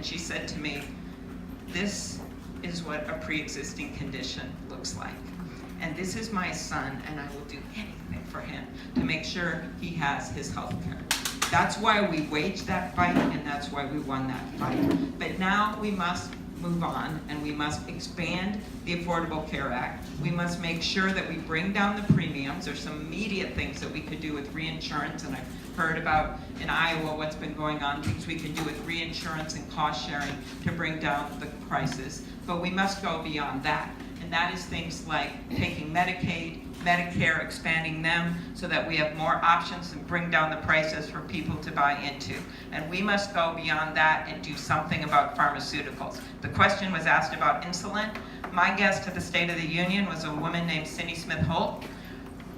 she said to me, this is what a pre-existing condition looks like. And this is my son, and I will do anything for him to make sure he has his health care. That's why we waged that fight, and that's why we won that fight. But now we must move on, and we must expand the Affordable Care Act. We must make sure that we bring down the premiums. There's some immediate things that we could do with reinsurance, and I've heard about in Iowa what's been going on, things we can do with reinsurance and cost sharing to bring down the prices. But we must go beyond that. And that is things like taking Medicaid, Medicare, expanding them so that we have more options and bring down the prices for people to buy into. And we must go beyond that and do something about pharmaceuticals. The question was asked about insulin. My guest to the State of the Union was a woman named Cindy Smith Holt.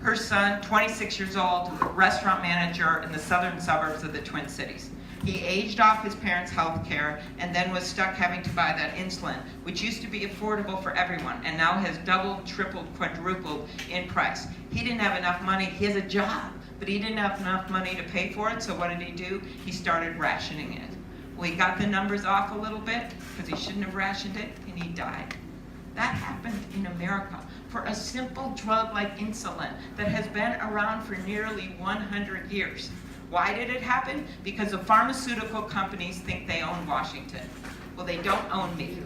Her son, 26 years old, was a restaurant manager in the southern suburbs of the Twin Cities. He aged off his parents' health care and then was stuck having to buy that insulin, which used to be affordable for everyone and now has doubled, tripled, quadrupled in price. He didn't have enough money. He has a job, but he didn't have enough money to pay for it, so what did he do? He started rationing it. Well, he got the numbers off a little bit because he shouldn't have rationed it, and he died. That happened in America for a simple drug like insulin that has been around for nearly 100 years. Why did it happen? Because the pharmaceutical companies think they own Washington. Well, they don't own me.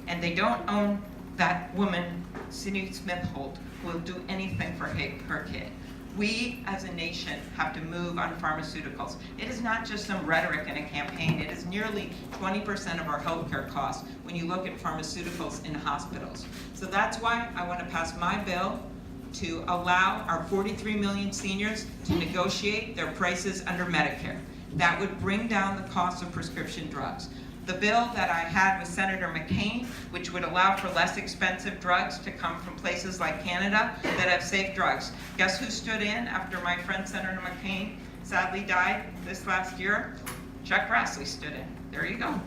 And they don't own that woman, Cindy Smith Holt, who will do anything for her kid. We, as a nation, have to move on pharmaceuticals. It is not just some rhetoric in a campaign. It is nearly 20% of our healthcare costs when you look at pharmaceuticals in hospitals. So that's why I want to pass my bill to allow our 43 million seniors to negotiate their prices under Medicare. That would bring down the cost of prescription drugs. The bill that I had with Senator McCain, which would allow for less expensive drugs to come from places like Canada that have safe drugs. Guess who stood in after my friend Senator McCain sadly died this last year? Chuck Grassley stood in. There you go.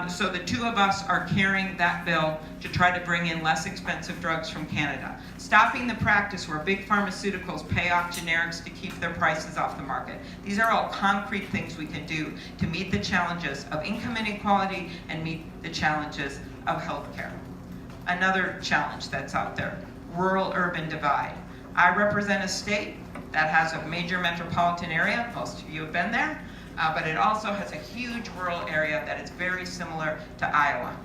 So the two of us are carrying that bill to try to bring in less expensive drugs from Canada. Stopping the practice where big pharmaceuticals pay off generics to keep their prices off the market. These are all concrete things we can do to meet the challenges of income inequality and meet the challenges of healthcare. Another challenge that's out there, rural-urban divide. I represent a state that has a major metropolitan area. Most of you have been there. But it also has a huge rural area that is very similar to Iowa.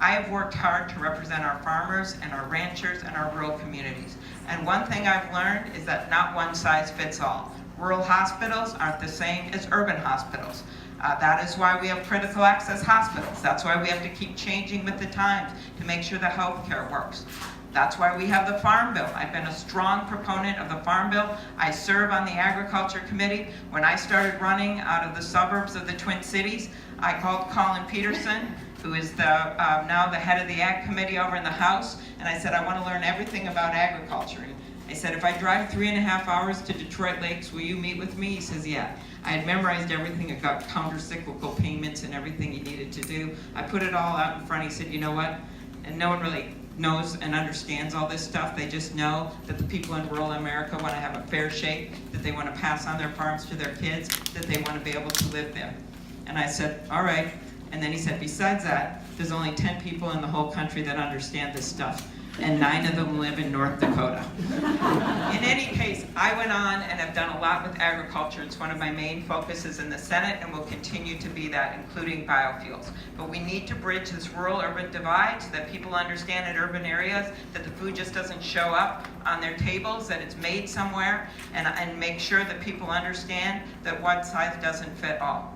I have worked hard to represent our farmers and our ranchers and our rural communities. And one thing I've learned is that not one size fits all. Rural hospitals aren't the same as urban hospitals. That is why we have critical access hospitals. That's why we have to keep changing with the times to make sure the health care works. That's why we have the Farm Bill. I've been a strong proponent of the Farm Bill. I serve on the Agriculture Committee. When I started running out of the suburbs of the Twin Cities, I called Colin Peterson, who is now the head of the Ag Committee over in the House, and I said, I want to learn everything about agriculture. I said, if I drive 3.5 hours to Detroit Lakes, will you meet with me? He says, yeah. I had memorized everything about counter-cyclical payments and everything he needed to do. I put it all out in front. He said, you know what? And no one really knows and understands all this stuff. They just know that the people in rural America want to have a fair shake, that they want to pass on their farms to their kids, that they want to be able to live there. And I said, all right. And then he said, besides that, there's only 10 people in the whole country that understand this stuff, and 9 of them live in North Dakota. In any case, I went on and have done a lot with agriculture. It's one of my main focuses in the Senate and will continue to be that, including biofuels. But we need to bridge this rural-urban divide so that people understand in urban areas that the food just doesn't show up on their tables, that it's made somewhere, and make sure that people understand that one size doesn't fit all.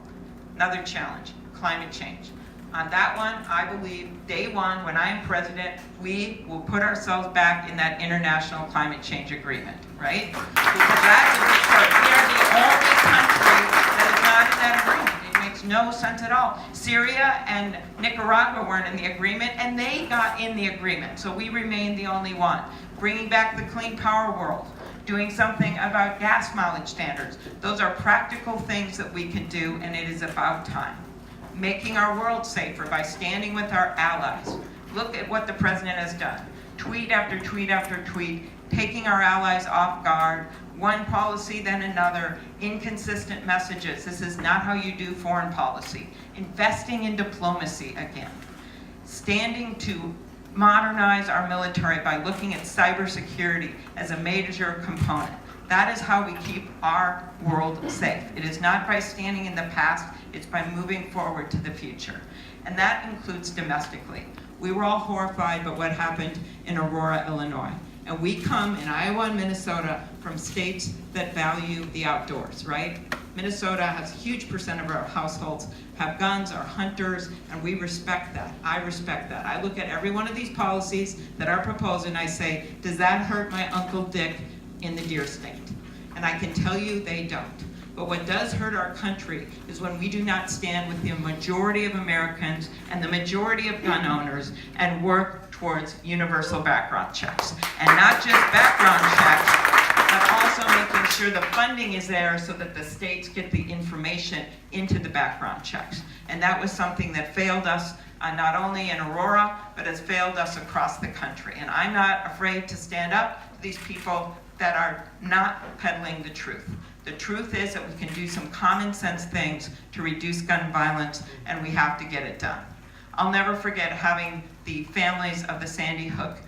Another challenge, climate change. On that one, I believe day one, when I am president, we will put ourselves back in that international climate change agreement, right? Because that's a big part. We are the only country that is not in that agreement. It makes no sense at all. Syria and Nicaragua weren't in the agreement, and they got in the agreement. So we remain the only one. Bringing back the clean power world. Doing something about gas mileage standards. Those are practical things that we can do, and it is about time. Making our world safer by standing with our allies. Look at what the president has done. Tweet after tweet after tweet, taking our allies off guard, one policy then another, inconsistent messages. This is not how you do foreign policy. Investing in diplomacy again. Standing to modernize our military by looking at cybersecurity as a major component. That is how we keep our world safe. It is not by standing in the past, it's by moving forward to the future. And that includes domestically. We were all horrified by what happened in Aurora, Illinois. And we come in Iowa and Minnesota from states that value the outdoors, right? Minnesota has a huge percent of our households have guns, are hunters, and we respect that. I respect that. I look at every one of these policies that are proposed and I say, does that hurt my Uncle Dick in the deer state? And I can tell you they don't. But what does hurt our country is when we do not stand with the majority of Americans and the majority of gun owners and work towards universal background checks. And not just background checks, but also making sure the funding is there so that the states get the information into the background checks. And that was something that failed us not only in Aurora, but has failed us across the country. And I'm not afraid to stand up to these people that are not peddling the truth. The truth is that we can do some common sense things to reduce gun violence, and we have to get it done. I'll never forget having the families of the Sandy Hook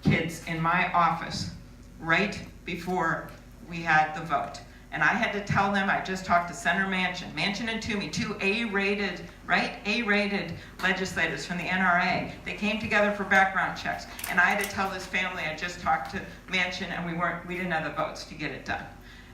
kids in my office right before we had the vote. And I had to tell them, I just talked to Senator Manchin and Toomey, two A-rated, right? A-rated legislators from the NRA. They came together for background checks. And I had to tell this family, I just talked to Manchin and we didn't have the votes to get it done.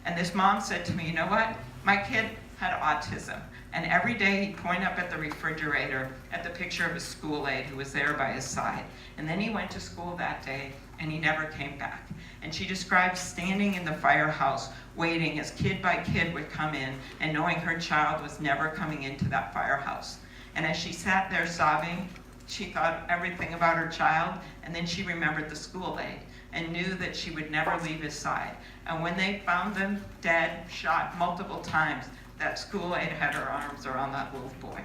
And this mom said to me, you know what? My kid had autism. And every day he'd point up at the refrigerator at the picture of his school aide who was there by his side. And then he went to school that day and he never came back. And she described standing in the firehouse, waiting as kid by kid would come in and knowing her child was never coming into that firehouse. And as she sat there sobbing, she thought everything about her child, and then she remembered the school aide and knew that she would never leave his side. And when they found them dead, shot multiple times, that school aide had her arms around that little boy.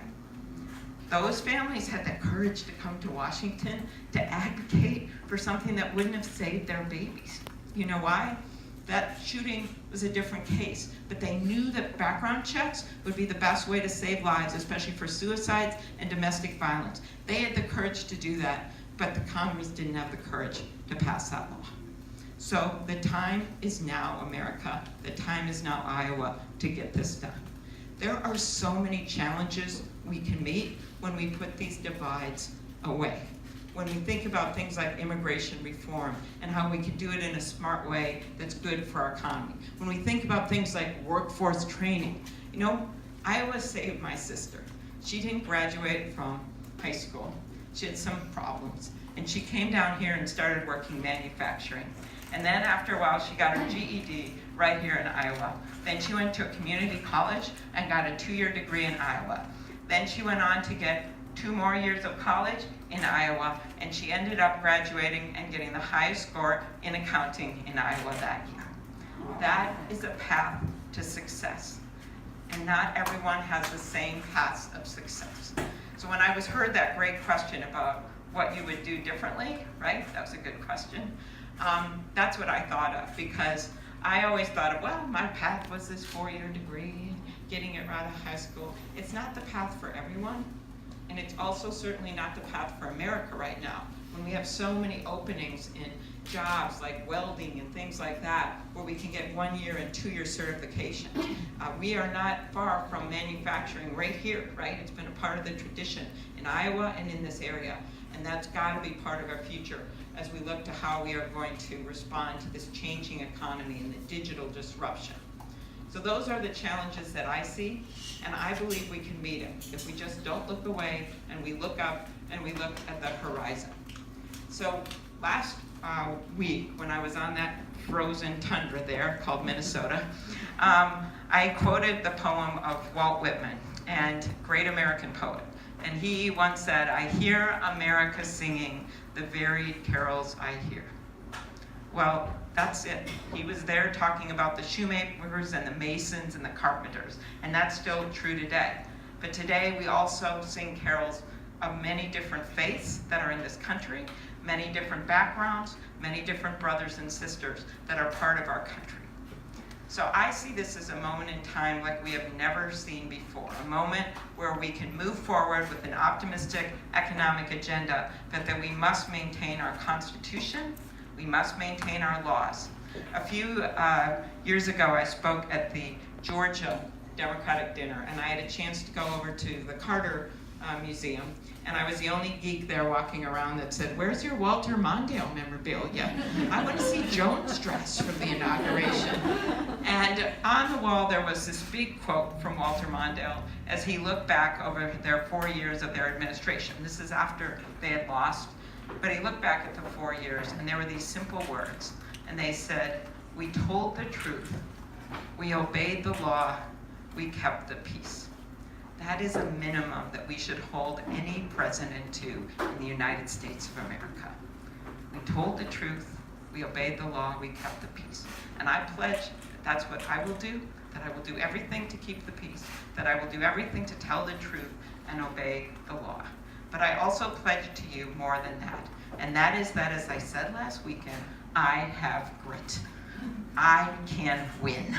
Those families had the courage to come to Washington to advocate for something that wouldn't have saved their babies. You know why? That shooting was a different case, but they knew that background checks would be the best way to save lives, especially for suicides and domestic violence. They had the courage to do that, but the Congress didn't have the courage to pass that law. So the time is now, America. The time is now, Iowa, to get this done. There are so many challenges we can meet when we put these divides away. When we think about things like immigration reform and how we can do it in a smart way that's good for our economy. When we think about things like workforce training. You know, Iowa saved my sister. She didn't graduate from high school. She had some problems. And she came down here and started working manufacturing. And then after a while, she got her GED right here in Iowa. Then she went to a community college and got a 2-year degree in Iowa. Then she went on to get 2 more years of college in Iowa, and she ended up graduating and getting the highest score in accounting in Iowa that year. That is a path to success. And not everyone has the same paths of success. So when I heard that great question about what you would do differently, right? That was a good question. That's what I thought of, because I always thought of, well, my path was this 4-year degree, getting it right out of high school. It's not the path for everyone, and it's also certainly not the path for America right now, when we have so many openings in jobs like welding and things like that, where we can get 1-year and 2-year certification. We are not far from manufacturing right here, right? It's been a part of the tradition in Iowa and in this area, and that's got to be part of our future as we look to how we are going to respond to this changing economy and the digital disruption. So those are the challenges that I see, and I believe we can meet them if we just don't look away and we look up and we look at the horizon. So last week, when I was on that frozen tundra there called Minnesota, I quoted the poem of Walt Whitman, and great American poet. And he once said, "I hear America singing the varied carols I hear." Well, that's it. He was there talking about the shoemakers and the masons and the carpenters, and that's still true today. But today we also sing carols of many different faiths that are in this country, many different backgrounds, many different brothers and sisters that are part of our country. So I see this as a moment in time like we have never seen before, a moment where we can move forward with an optimistic economic agenda, but that we must maintain our Constitution, we must maintain our laws. A few years ago, I spoke at the Georgia Democratic dinner, and I had a chance to go over to the Carter Museum, and I was the only geek there walking around that said, "Where's your Walter Mondale memorabilia? I want to see Joan's dress from the inauguration." And on the wall there was this big quote from Walter Mondale as he looked back over their 4 years of their administration. This is after they had lost, but he looked back at the 4 years, and there were these simple words, and they said, "We told the truth, we obeyed the law, we kept the peace." That is a minimum that we should hold any president to in the United States of America. We told the truth, we obeyed the law, we kept the peace. And I pledge that that's what I will do, that I will do everything to keep the peace, that I will do everything to tell the truth and obey the law. But I also pledge to you more than that. And that is that, as I said last weekend, I have grit. I can win.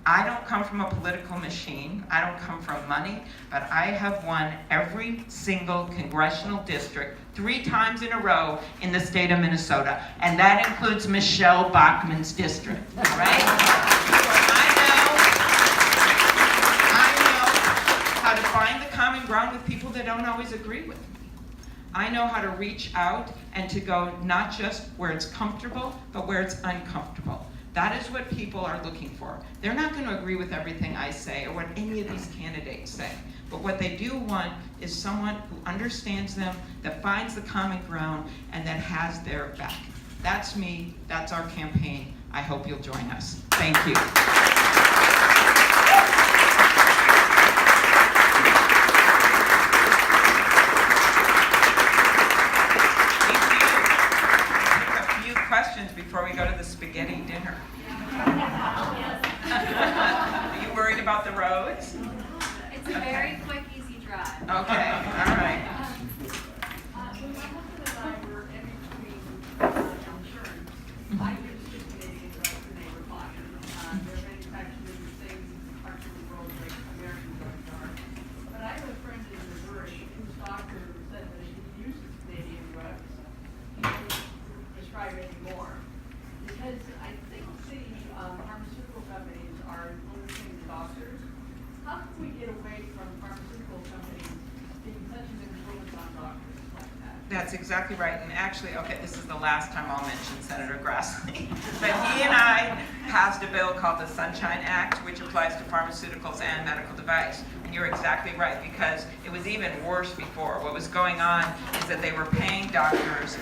I don't come from a political machine. I don't come from money, but I have won every single congressional district 3 times in a row in the state of Minnesota, and that includes Michelle Bachmann's district, right? I know how to find the common ground with people that don't always agree with me. I know how to reach out and to go not just where it's comfortable, but where it's uncomfortable. That is what people are looking for. They're not going to agree with everything I say or what any of these candidates say. But what they do want is someone who understands them, that finds the common ground, and that has their back. That's me. That's our campaign. I hope you'll join us. Thank you. Questions before we go to the spaghetti dinner. Are you worried about the roads? It's a very quick, easy drive. Okay, all right. When my husband and I were in between insurance, I used to Canadian drugs and they were fine. They're manufactured in the same parts of the world like American drugs are. But I have a friend in Missouri whose doctor said that if he uses Canadian drugs, he won't prescribe anymore. Because I think the pharmaceutical companies are influencing doctors. How can we get away from pharmaceutical companies being such an influence on doctors like that? That's exactly right. And actually, okay, this is the last time I'll mention Senator Grassley. But he and I passed a bill called the Sunshine Act, which applies to pharmaceuticals and medical device. And you're exactly right, because it was even worse before. What was going on is that they were paying doctors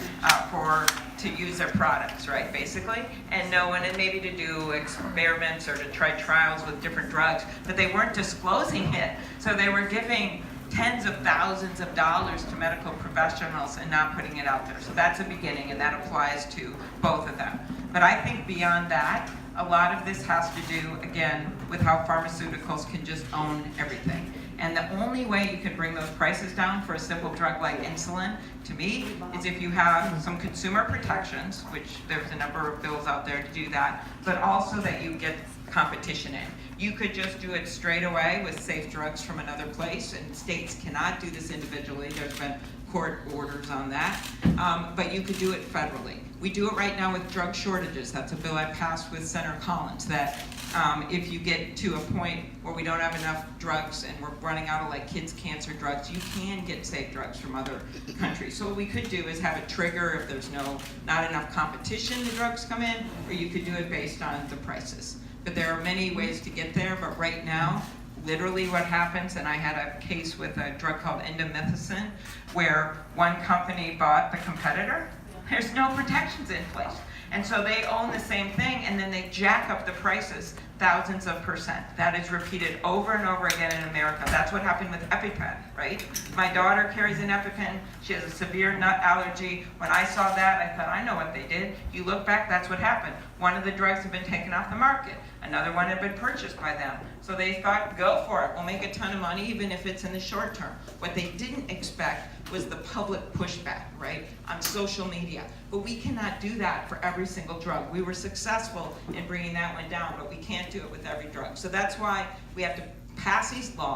to use their products, right, basically, and maybe to do experiments or to try trials with different drugs, but they weren't disclosing it. So they were giving tens of thousands of dollars to medical professionals and not putting it out there. So that's a beginning, and that applies to both of them. But I think beyond that, a lot of this has to do, again, with how pharmaceuticals can just own everything. And the only way you can bring those prices down for a simple drug like insulin, to me, is if you have some consumer protections, which there's a number of bills out there to do that, but also that you get competition in. You could just do it straight away with safe drugs from another place, and states cannot do this individually. There's been court orders on that, but you could do it federally. We do it right now with drug shortages. That's a bill I passed with Senator Collins, that if you get to a point where we don't have enough drugs and we're running out of like kids' cancer drugs, you can get safe drugs from other countries. So what we could do is have a trigger if there's not enough competition, the drugs come in, or you could do it based on the prices. But there are many ways to get there, but right now, literally what happens, and I had a case with a drug called indomethacin, where one company bought the competitor. There's no protections in place. And so they own the same thing, and then they jack up the prices thousands of %. That is repeated over and over again in America. That's what happened with EpiPen, right? My daughter carries an EpiPen. She has a severe nut allergy. When I saw that, I thought, I know what they did. You look back, that's what happened. One of the drugs had been taken off the market. Another one had been purchased by them. So they thought, go for it. We'll make a ton of money, even if it's in the short term. What they didn't expect was the public pushback, right, on social media. But we cannot do that for every single drug. We were successful in bringing that one down, but we can't do it with every drug. So that's why we have to pass these laws.